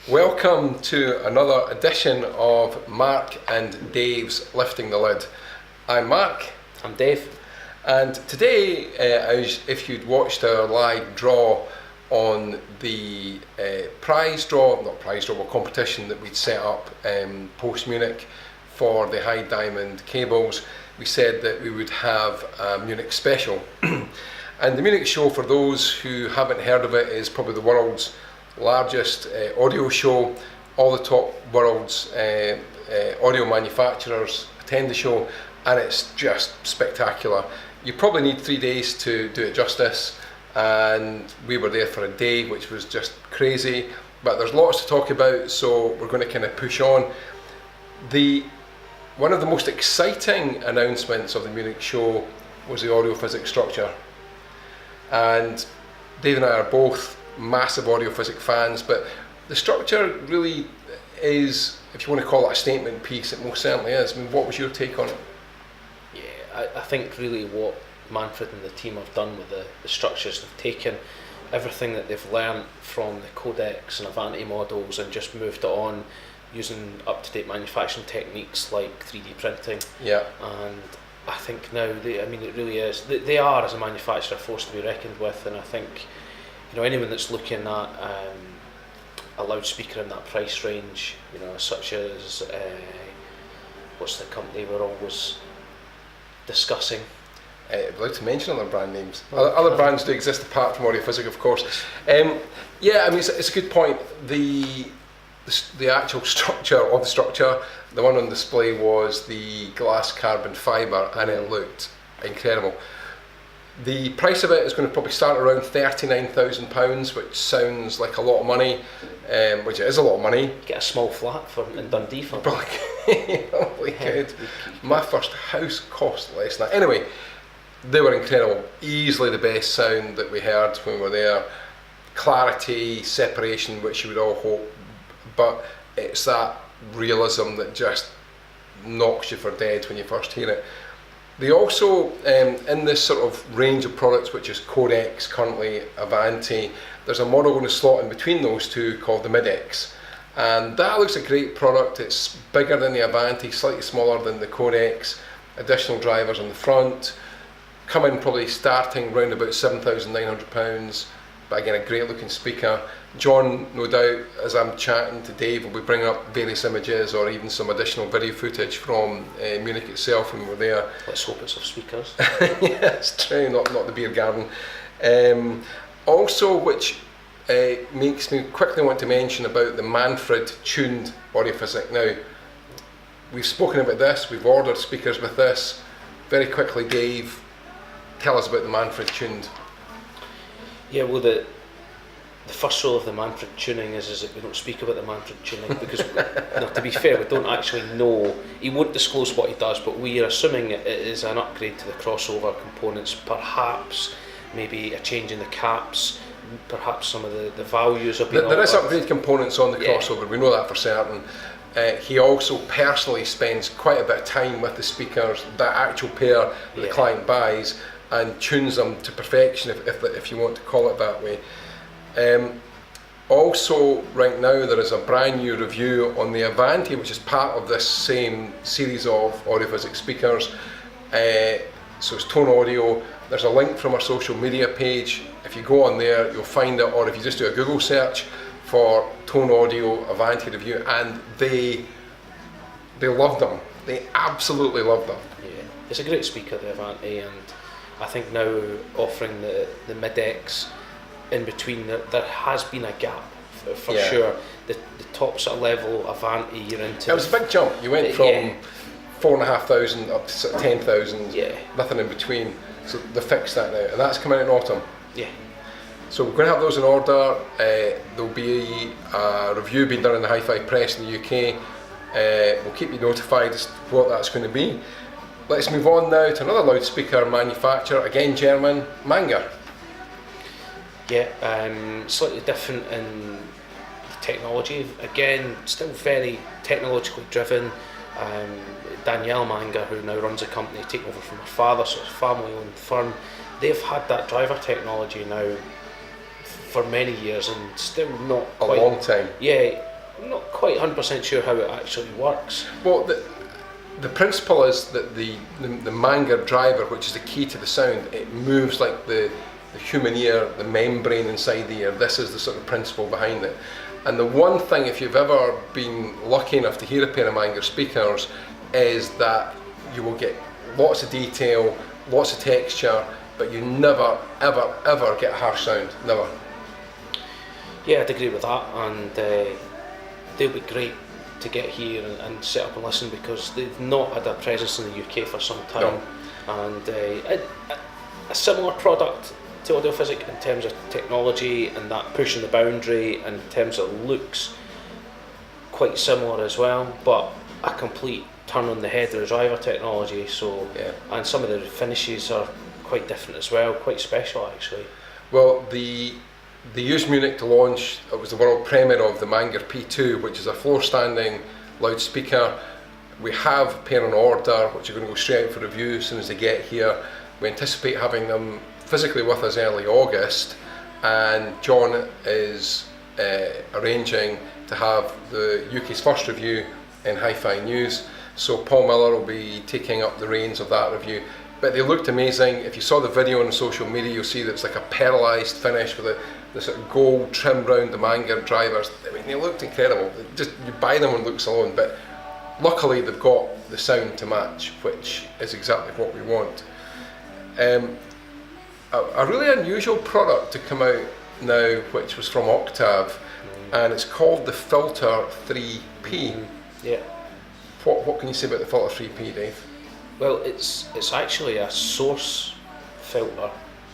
Welcome to another edition of Mark and Dave's Lifting the Lid. I'm Mark. I'm Dave. And today, if you'd watched our live draw on the competition that we'd set up post Munich for the high diamond cables, we said that we would have a Munich special. And the Munich show, for those who haven't heard of it, is probably the world's largest audio show. All the top world's audio manufacturers attend the show, and it's just spectacular. You probably need 3 days to do it justice, and we were there for a day, which was just crazy, but there's lots to talk about, so we're going to kind of push on. One of the most exciting announcements of the Munich show was the audio physics structure, and Dave and I are both massive audio physics fans, but the structure really is, if you want to call it a statement piece, it most certainly is. I mean, what was your take on it? Yeah, I think really what Manfred and the team have done with the structures, they've taken everything that they've learned from the Codex and Avanti models and just moved it on using up-to-date manufacturing techniques like 3D printing. Yeah. And I think now, it really is. They are, as a manufacturer, a force to be reckoned with, and I think, anyone that's looking at a loudspeaker in that price range, such as what's the company we're always discussing? I'd like to mention other brand names. Other brands do exist apart from Audiophysic, of course. It's a good point. The actual structure of the structure, the one on display was the glass carbon fibre, and it looked incredible. The price of it is going to probably start around £39,000, which sounds like a lot of money, which it is a lot of money. Get a small flat in Dundee for probably could. My first house cost less than that. Anyway, they were incredible. Easily the best sound that we heard when we were there. Clarity, separation, which you would all hope, but it's that realism that just knocks you for dead when you first hear it. They also, in this sort of range of products, which is Codex, currently Avanti, there's a model going to slot in between those two called the Mid-X. And that looks a great product. It's bigger than the Avanti, slightly smaller than the Codex, additional drivers on the front, coming probably starting around about £7,900, but again, a great looking speaker. John, no doubt, as I'm chatting to Dave, will be bringing up various images or even some additional video footage from Munich itself when we were there. Let's hope it's of speakers. Yeah, it's true, not the beer garden. Also, which makes me quickly want to mention about the Manfred tuned Audiophysic. Now, we've spoken about this, we've ordered speakers with this. Very quickly, Dave, tell us about the Manfred tuned. Yeah, well, the first rule of the Manfred tuning is that we don't speak about the Manfred tuning because, to be fair, we don't actually know. He won't disclose what he does, but we are assuming it is an upgrade to the crossover components, perhaps maybe a change in the caps, perhaps some of the values have been There is upgrade components on the crossover, we know that for certain. He also personally spends quite a bit of time with the speakers, that actual pair that the client buys, and tunes them to perfection, if you want to call it that way. Also, right now there is a brand new review on the Avanti, which is part of this same series of Audiophysics speakers. So it's Tone Audio. There's a link from our social media page. If you go on there, you'll find it, or if you just do a Google search for Tone Audio Avanti review, and they love them. They absolutely love them. Yeah, it's a great speaker, the Avanti, and I think now offering the Mid-X in between, there has been a gap for sure. The top sort of level Avanti, you're into. It was a big jump. You went from 4,500 up to sort of 10,000. Yeah. Nothing in between. So they fixed that now, and that's coming out in autumn. Yeah. So we're going to have those in order. There'll be a review being done in the Hi-Fi Press in the UK. We'll keep you notified as to what that's going to be. Let's move on now to another loudspeaker manufacturer, again German, Manger. Yeah, slightly different in the technology. Again, still very technologically driven. Danielle Manga, who now runs a company, taken over from her father, so it's a family-owned firm. They've had that driver technology now for many years and still not quite... A long time. Yeah, not quite 100% sure how it actually works. Well, the principle is that the Manga driver, which is the key to the sound, it moves like the human ear, the membrane inside the ear. This is the sort of principle behind it. And the one thing, if you've ever been lucky enough to hear a pair of Manga speakers, is that you will get lots of detail, lots of texture, but you never, ever, ever get a harsh sound. Never. Yeah, I'd agree with that, and they'll be great to get here and set up and listen, because they've not had a presence in the UK for some time. No. And a similar product to Audiophysic in terms of technology and that pushing the boundary, and in terms of looks, quite similar as well, but a complete turn on the head of the driver technology. So yeah. And some of the finishes are quite different as well, quite special actually. Well, they used Munich to launch, it was the world premiere of the Manga P2, which is a floor standing loudspeaker. We have a pair on order, which are going to go straight out for review as soon as they get here. We anticipate having them physically with us early August, and John is arranging to have the UK's first review in Hi-Fi News, so Paul Miller will be taking up the reins of that review. But they looked amazing. If you saw the video on social media, you'll see that it's like a pearlised finish with the sort of gold trim round the Manga drivers. I mean, they looked incredible. Just, you buy them on looks alone, but luckily they've got the sound to match, which is exactly what we want. A really unusual product to come out now, which was from Octave, and it's called the Filter 3P. Yeah. What can you say about the Filter 3P, Dave? Well, it's actually a source filter,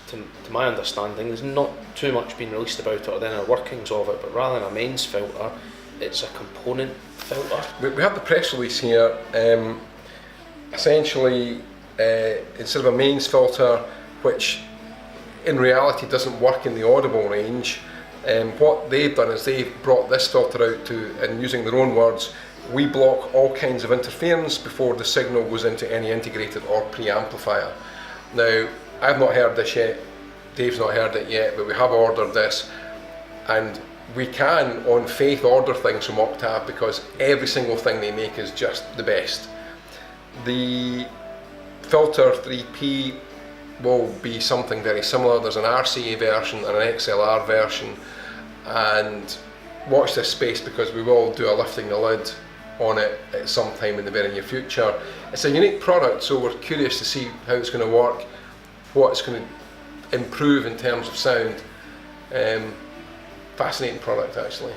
to my understanding. There's not too much been released about it or the inner workings of it, but rather than a mains filter, it's a component filter. We have the press release here. Essentially, instead of a mains filter, which in reality doesn't work in the audible range, what they've done is they've brought this filter out to, and using their own words, we block all kinds of interference before the signal goes into any integrated or preamplifier. Now, I've not heard this yet, Dave's not heard it yet, but we have ordered this, and we can, on faith, order things from Octave because every single thing they make is just the best. The Filter 3P will be something very similar. There's an RCA version and an XLR version, and watch this space because we will do a lifting the lid on it at some time in the very near future. It's a unique product, so we're curious to see how it's going to work, what it's going to improve in terms of sound. Fascinating product, actually.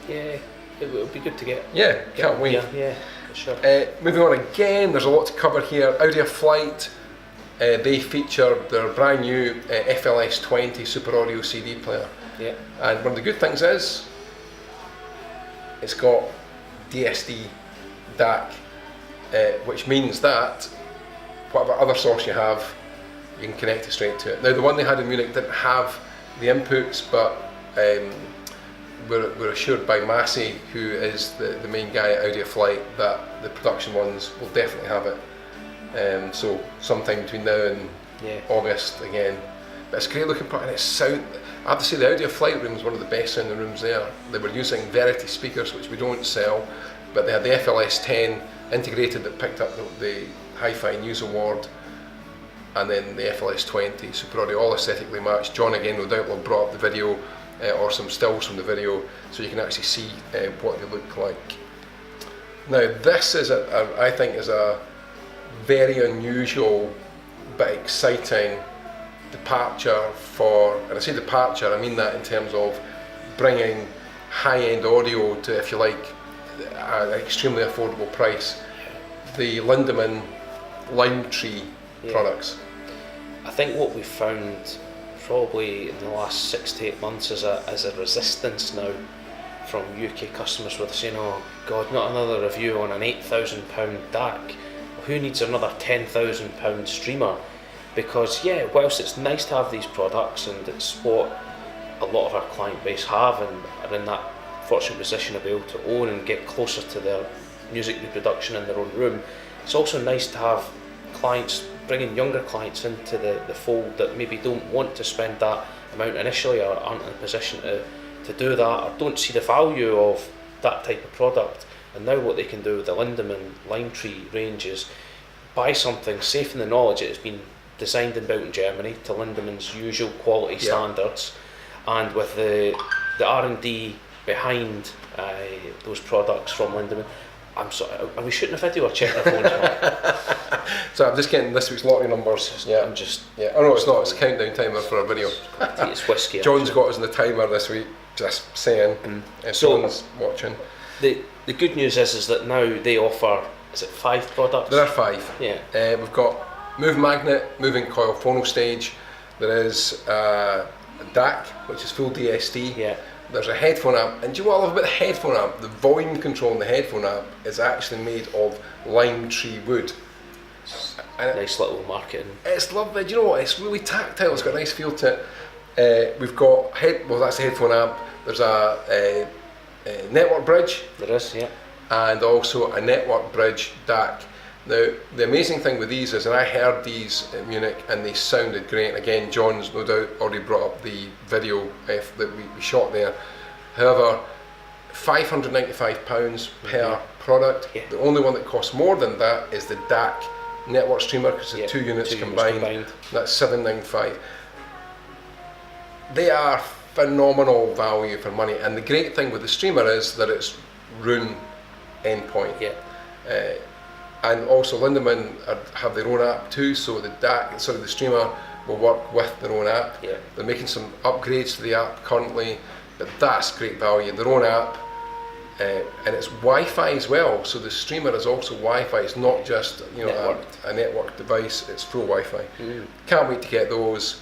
Yeah, it will be good to get. Yeah, can't wait. Yeah, for sure. Moving on again, there's a lot to cover here. Audio Flight, they feature their brand new FLS 20 Super Audio CD player. Yeah. And one of the good things is, it's got DSD DAC, which means that whatever other source you have, you can connect it straight to it. Now, the one they had in Munich didn't have the inputs, but we're assured by Massey, who is the main guy at Audio Flight, that the production ones will definitely have it. So sometime between now and August again. But it's a great looking product, and it's sound. I have to say, the Audio Flight room is one of the best sounding rooms there. They were using Verity speakers, which we don't sell, but they had the FLS 10 integrated that picked up the Hi-Fi News Award, and then the FLS 20 Super Audio, all aesthetically matched. John again, no doubt, will brought up the video or some stills from the video so you can actually see what they look like. Now, this is I think is a very unusual but exciting departure for, and I say departure, I mean that in terms of bringing high-end audio to, if you like, an extremely affordable price. The Lindemann Lime Tree products. I think what we've found probably in the last 6 to 8 months is a resistance now from UK customers where they're saying, oh God, not another review on an £8,000 DAC. Who needs another £10,000 streamer? Because whilst it's nice to have these products and it's what a lot of our client base have and are in that fortunate position of being able to own and get closer to their music reproduction in their own room. It's also nice to have clients, bringing younger clients into the fold that maybe don't want to spend that amount initially or aren't in a position to do that, or don't see the value of that type of product. And now what they can do with the Lindemann Lime Tree ranges, buy something safe in the knowledge it has been designed and built in Germany to Lindemann's usual quality standards, and with the R&D behind those products from Lindemann. I'm sorry, are we shooting a video or checking our phones? So I'm just getting this week's lottery numbers. Yeah, I'm just. Yeah. Oh no, it's not. It's a countdown timer for a video. It's whiskey. John's got us in the timer this week. Just saying. So John's watching. The good news is that now they offer. Is it 5 products? There are 5. Yeah. We've got Move Magnet, Moving Coil Phono Stage. There is a DAC, which is full DSD. Yeah. There's a headphone amp, and do you know what I love about the headphone amp? The volume control in the headphone amp is actually made of lime tree wood. And nice little marketing. It's lovely. Do you know what? It's really tactile. It's got a nice feel to it. We've got that's the headphone amp. There's a network bridge. There is, yeah. And also a network bridge DAC. Now, the amazing thing with these is, and I heard these at Munich and they sounded great. And again, John's no doubt already brought up the video that we shot there. However, £595 per product. Yeah. The only one that costs more than that is the DAC network streamer, because it's 2 units combined. That's £795. They are phenomenal value for money. And the great thing with the streamer is that it's Roon endpoint. Yeah. And also Lindemann have their own app too, so the streamer will work with their own app. Yeah. They're making some upgrades to the app currently, but that's great value. Their own app, and it's Wi-Fi as well. So the streamer is also Wi-Fi. It's not just a network device. It's full Wi-Fi. Can't wait to get those.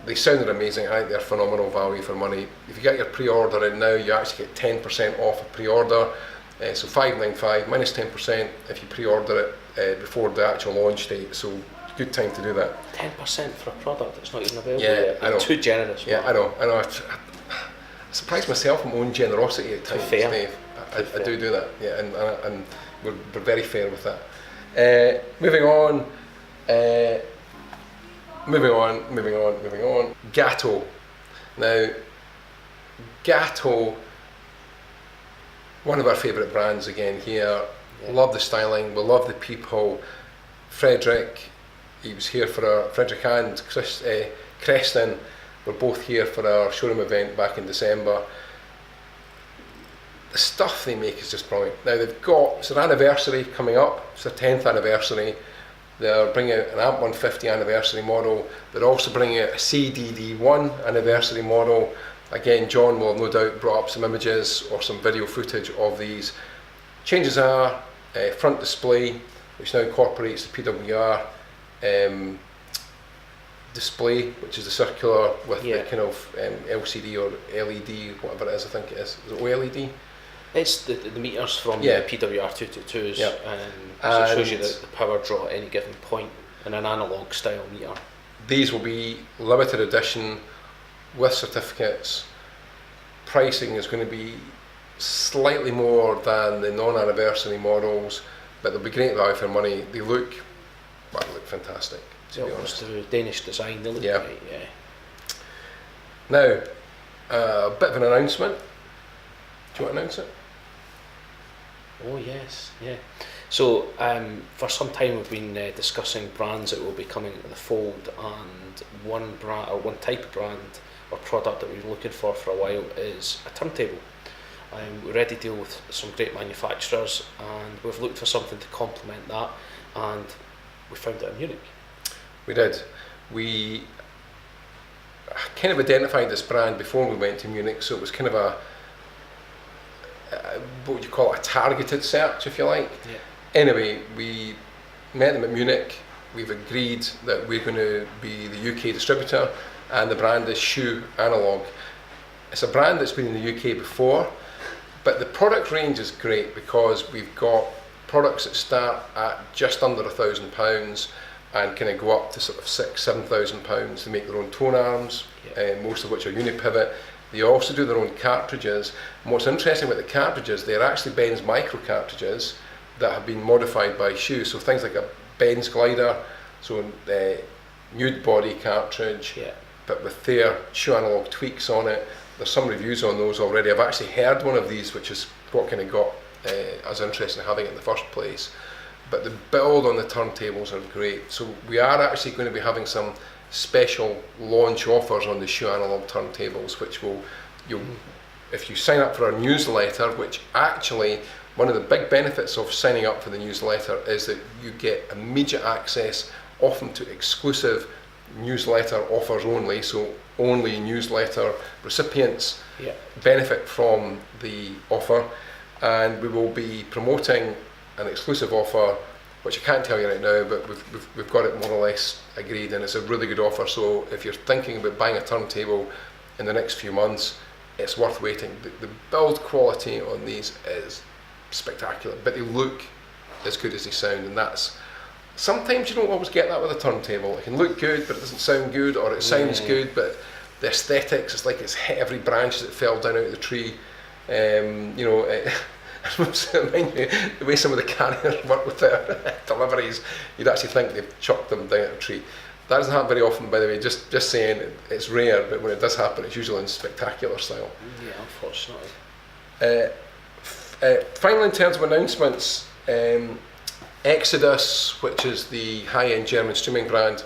They sounded amazing. I think they're phenomenal value for money. If you get your pre-order in now, you actually get 10% off a pre-order. So $595 minus 10% if you pre-order it before the actual launch date. So good time to do that. 10% for a product that's not even available yet. Yet. I know. Too generous. Yeah, I know. I surprise myself at my own generosity at times, Dave. I do that. Yeah, and we're very fair with that. Moving on. Gatto. Now, Gatto, one of our favourite brands again here. Yeah. Love the styling, we love the people. Frederick, he was here for Frederick and Creston were both here for our showroom event back in December. The stuff they make is just brilliant. Now it's their anniversary coming up, it's their 10th anniversary. They're bringing out an AMP 150 anniversary model. They're also bringing out a CDD1 anniversary model. Again, John will no doubt brought up some images or some video footage of these. Changes are front display, which now incorporates the PWR display, which is the circular with the kind of LCD or LED, whatever it is, I think it is. Is it OLED? It's the meters from the PWR 222s, so it shows you the power draw at any given point in an analogue style meter. These will be limited edition with certificates. Pricing is going to be slightly more than the non-anniversary models, but they'll be great value for money. They look fantastic, to be honest. The Danish design, they look great, Now, a bit of an announcement. Do you want to announce it? Oh yes, yeah. So for some time we've been discussing brands that will be coming into the fold, and one brand or one type of brand or product that we've been looking for a while is a turntable. We already deal with some great manufacturers, and we've looked for something to complement that, and we found it in Munich. We did. We kind of identified this brand before we went to Munich, so it was kind of a what would you call it, a targeted search, if you like. Yeah. Anyway, we met them at Munich. We've agreed that we're going to be the UK distributor, and the brand is Shoe Analog. It's a brand that's been in the UK before, but the product range is great because we've got products that start at just under £1,000. and kind of go up to sort of £6,000-7,000 to make their own tone arms, most of which are unipivot. They also do their own cartridges. And what's interesting about the cartridges, they're actually Benz micro cartridges that have been modified by Shoe. So things like a Benz glider, so nude body cartridge, but with their Shoe analog tweaks on it. There's some reviews on those already. I've actually heard one of these, which is what kind of got us interested in having it in the first place. But the build on the turntables are great. So we are actually going to be having some special launch offers on the Shoe analog turntables, which if you sign up for our newsletter, which actually one of the big benefits of signing up for the newsletter is that you get immediate access, often to exclusive newsletter offers only, so only newsletter recipients benefit from the offer, and we will be promoting an exclusive offer, which I can't tell you right now, but we've got it more or less agreed, and it's a really good offer. So if you're thinking about buying a turntable in the next few months, it's worth waiting. The build quality on these is spectacular, but they look as good as they sound, and that's sometimes you don't always get that with a turntable. It can look good, but it doesn't sound good, or it sounds good, but the aesthetics, it's like it's hit every branch that fell down out of the tree. Mind you, the way some of the carriers work with their deliveries, you'd actually think they've chucked them down a tree. That doesn't happen very often, by the way, just saying. It's rare, but when it does happen, it's usually in spectacular style. Yeah, unfortunately. Finally, in terms of announcements, Exodus, which is the high-end German streaming brand,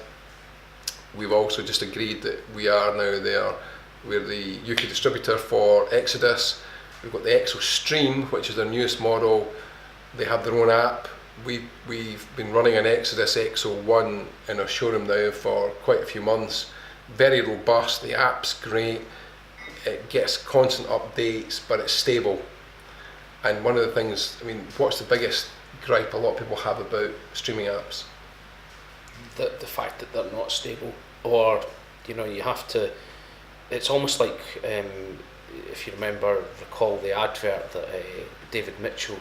we've also just agreed that we are now there. We're the UK distributor for Exodus. We've got the Exo Stream, which is their newest model. They have their own app. We've been running an Exodus Exo 1 in our showroom now for quite a few months. Very robust, the app's great. It gets constant updates, but it's stable. And one of the things, what's the biggest gripe a lot of people have about streaming apps? The fact that they're not stable, or you have to. It's almost like if you recall the advert that David Mitchell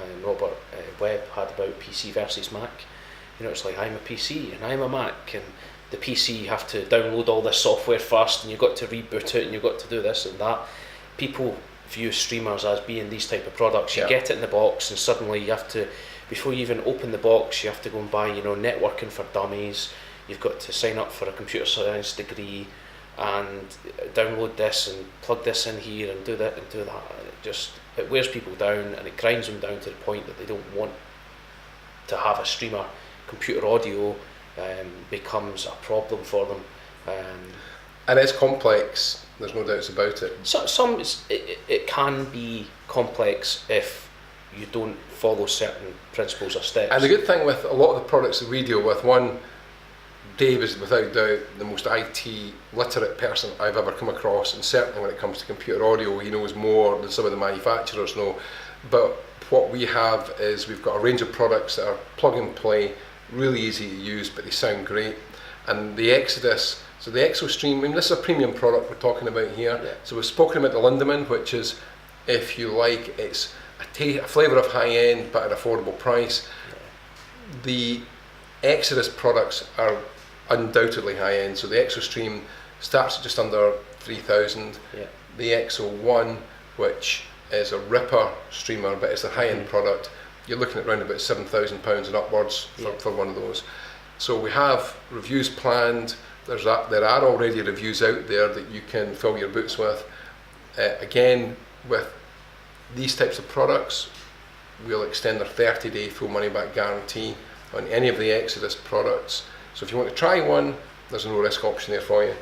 and Robert Webb had about PC versus Mac. It's like, I'm a PC and I'm a Mac, and the PC, you have to download all this software first, and you've got to reboot it, and you've got to do this and that. People view streamers as being these type of products. You get it in the box, and suddenly you have to, before you even open the box, you have to go and buy networking for dummies. You've got to sign up for a computer science degree and download this and plug this in here and do that and do that. It wears people down, and it grinds them down to the point that they don't want to have a streamer. Computer audio becomes a problem for them. And it's complex, there's no doubts about it. It can be complex if you don't follow certain principles or steps. And the good thing with a lot of the products that we deal with, one, Dave is without doubt the most IT literate person I've ever come across, and certainly when it comes to computer audio, he knows more than some of the manufacturers know. But what we have is we've got a range of products that are plug and play, really easy to use, but they sound great. And the Exodus, so the Exo Stream, this is a premium product we're talking about here. Yeah. So we've spoken about the Lindemann, which is, if you like, it's a flavour of high end but at an affordable price. Yeah. The Exodus products are undoubtedly high end. So the Exo Stream starts at just under 3,000. Yeah. The Exo 1, which is a ripper streamer, but it's a high end product, you're looking at around about £7,000 and upwards for one of those. So we have reviews planned. There are already reviews out there that you can fill your boots with. Again, with these types of products, we'll extend their 30-day full money back guarantee on any of the Exodus products. So if you want to try one, there's a no risk option there for you.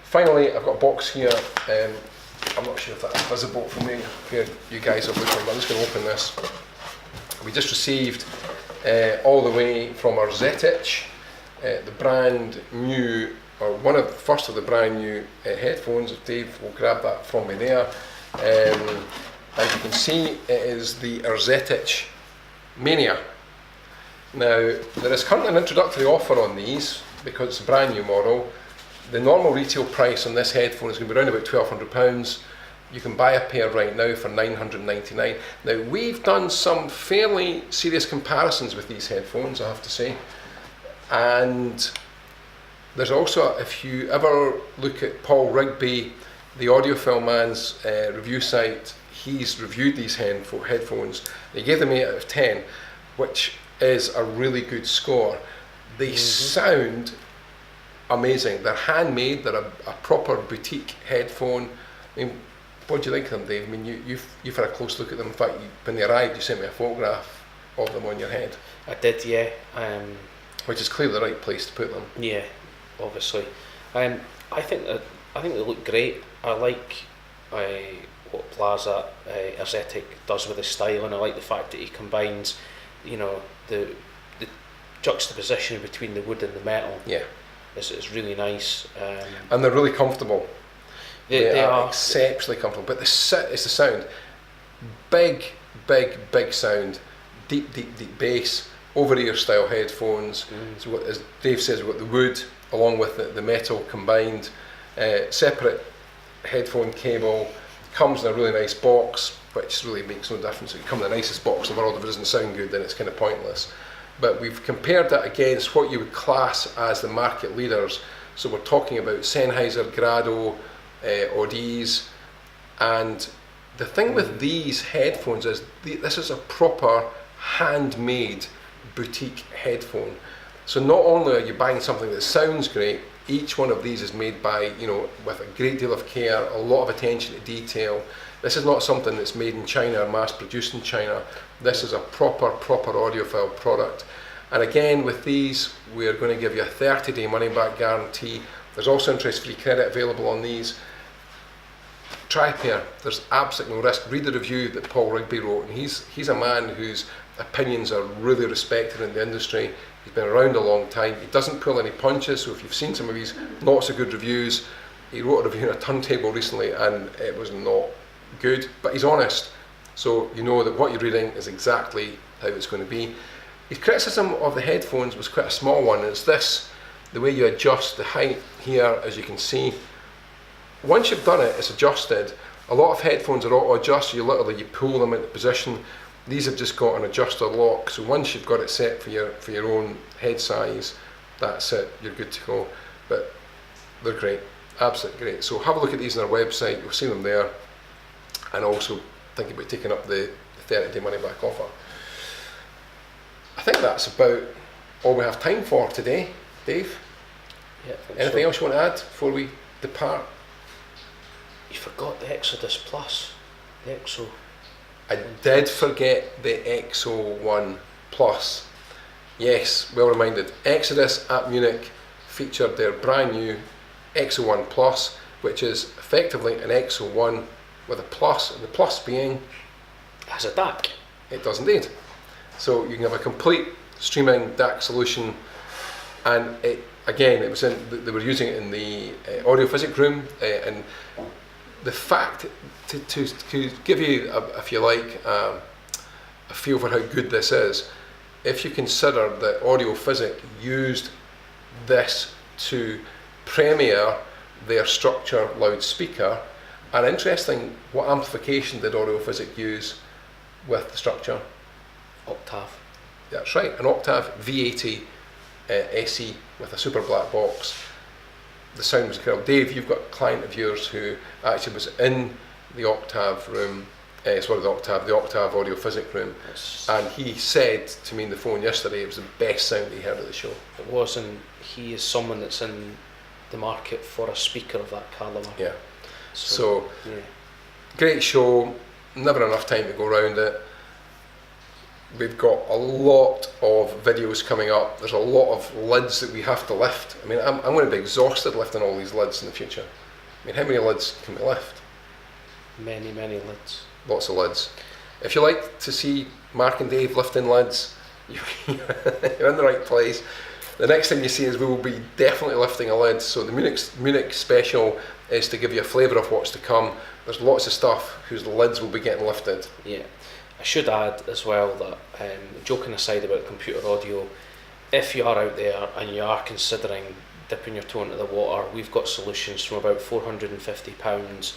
Finally, I've got a box here. I'm not sure if that's visible for me. Here, you guys are looking. I'm just going to open this. We just received all the way from our Zetich, the brand new, or one of the first of the brand new headphones. If Dave will grab that from me there. As you can see, it is the Zetich Mania. Now, there is currently an introductory offer on these because it's a brand new model. The normal retail price on this headphone is going to be around about £1,200. You can buy a pair right now for $999. Now, we've done some fairly serious comparisons with these headphones, I have to say. And there's also, if you ever look at Paul Rigby, the Audiophile Man's review site, he's reviewed these headphones. He gave them 8 out of 10, which is a really good score. They sound amazing. They're handmade. They're a proper boutique headphone. I mean, what do you think of them, Dave? I mean, you've had a close look at them. In fact, when they arrived, you sent me a photograph of them on your head. I did, yeah. Which is clearly the right place to put them. Yeah, obviously. I think they look great. I like what Plaza Aesthetic does with his style, and I like the fact that he combines, the juxtaposition between the wood and the metal. Yeah, it's really nice. And they're really comfortable. They are exceptionally comfortable. But it's the sound, big sound, deep bass, over-ear style headphones. So as Dave says, we've got the wood along with the metal combined. Separate headphone cable, comes in a really nice box, which really makes no difference. If you come in the nicest box in the world, if it doesn't sound good, then it's kind of pointless. But we've compared that against what you would class as the market leaders. So we're talking about Sennheiser, Grado, Audi's, and the thing with these headphones is this is a proper handmade boutique headphone. So not only are you buying something that sounds great, each one of these is made by, with a great deal of care, a lot of attention to detail. This is not something that's made in China or mass produced in China. This is a proper audiophile product. And again, with these, we're going to give you a 30-day money-back guarantee. There's also interest-free credit available on these. Try a pair. There's absolutely no risk. Read the review that Paul Rigby wrote, and he's a man whose opinions are really respected in the industry. He's been around a long time. He doesn't pull any punches, so if you've seen some of his not so good reviews, he wrote a review on a turntable recently and it was not good, but he's honest. So you know that what you're reading is exactly how it's going to be. His criticism of the headphones was quite a small one. It's this, the way you adjust the height here, as you can see. Once you've done it, it's adjusted. A lot of headphones are auto adjust, you pull them into position. These have just got an adjuster lock, so once you've got it set for your own head size, that's it, you're good to go. But they're great, absolutely great. So have a look at these on our website, you'll see them there, and also think about taking up the 30-day money back offer. I think that's about all we have time for today, Dave. Yeah, anything else you want to add before we depart? You forgot the Exodus Plus, the EXO. I did forget the EXO 1 Plus. Yes, well reminded. Exodus at Munich featured their brand new EXO 1 Plus, which is effectively an EXO 1 with a plus, and the plus being... It has a DAC. It does indeed. So you can have a complete streaming DAC solution, and they were using it in the audiophysic room, and the fact to give you, if you like, a feel for how good this is, if you consider that Audiophysic used this to premiere their Structure loudspeaker, and interesting, what amplification did Audiophysic use with the Structure? Octave. That's right, an Octave V80 SE with a super black box. The sound was incredible. Dave, you've got a client of yours who actually was in the Octave room, the Octave Audiophysic room, Yes. and he said to me on the phone yesterday it was the best sound he heard at the show. It was, and he is someone that's in the market for a speaker of that calibre. Yeah. So yeah. Great show, never enough time to go around it. We've got a lot of videos coming up. There's a lot of lids that we have to lift. I mean, I'm going to be exhausted lifting all these lids in the future. I mean, how many lids can we lift? Many lids. Lots of lids. If you like to see Mark and Dave lifting lids, you're in the right place. The next thing you see is we will be definitely lifting a lid. So the Munich special is to give you a flavour of what's to come. There's lots of stuff whose lids will be getting lifted. Yeah. I should add as well that, joking aside about computer audio, if you are out there and you are considering dipping your toe into the water, we've got solutions from about £450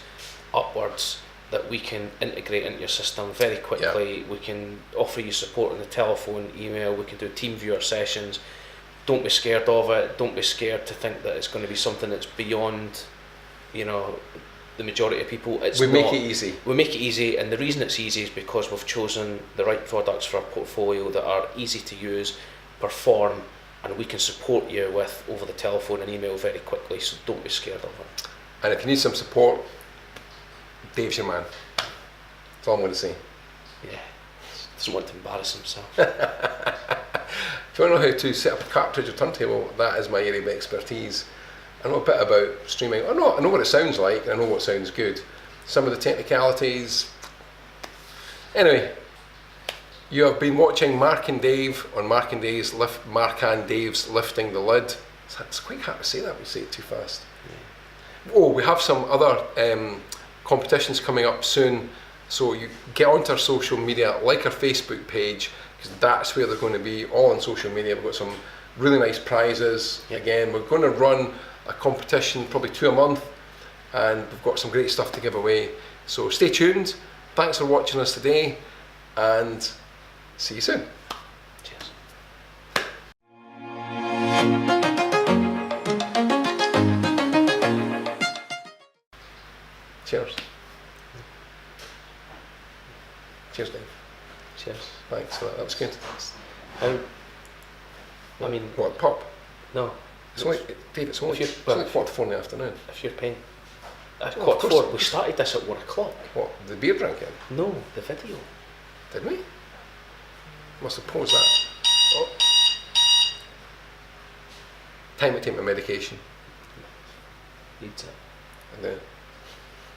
upwards that we can integrate into your system very quickly. Yeah. We can offer you support on the telephone, email, we can do team viewer sessions. don't be scared of it. Don't be scared to think that it's going to be something that's beyond, you know, the majority of people. We make it easy. We make it easy, and the reason it's easy is because we've chosen the right products for our portfolio that are easy to use, perform, and we can support you with over the telephone and email very quickly, so don't be scared of it. And if you need some support, Dave's your man. That's all I'm going to say. Yeah, doesn't want to embarrass himself. If you want to know how to set up a cartridge or turntable, that is my area of expertise. I know a bit about streaming. I know what it sounds like, I know what sounds good. Some of the technicalities. Anyway, you have been watching Mark and Dave on Mark and Dave's Lifting the Lid. It's quite hard to say that, we say it too fast. Yeah. Oh, we have some other competitions coming up soon, so you get onto our social media, like our Facebook page, because that's where they're going to be, all on social media. We've got some really nice prizes. Again, we're going to run a competition, probably 2 a month, and we've got some great stuff to give away. So stay tuned. Thanks for watching us today, and see you soon. Cheers. Cheers. Cheers, Dave. Cheers. Thanks for that. That was good. I mean, What, pop? no. It's only, Dave, it's only 4 in the afternoon. If you're paying, of quarter course. 4. We started this at 1 o'clock. What, the beer drinking? No, the video. Did we? Must have paused that. Oh. Time to take my medication. Needs it. And then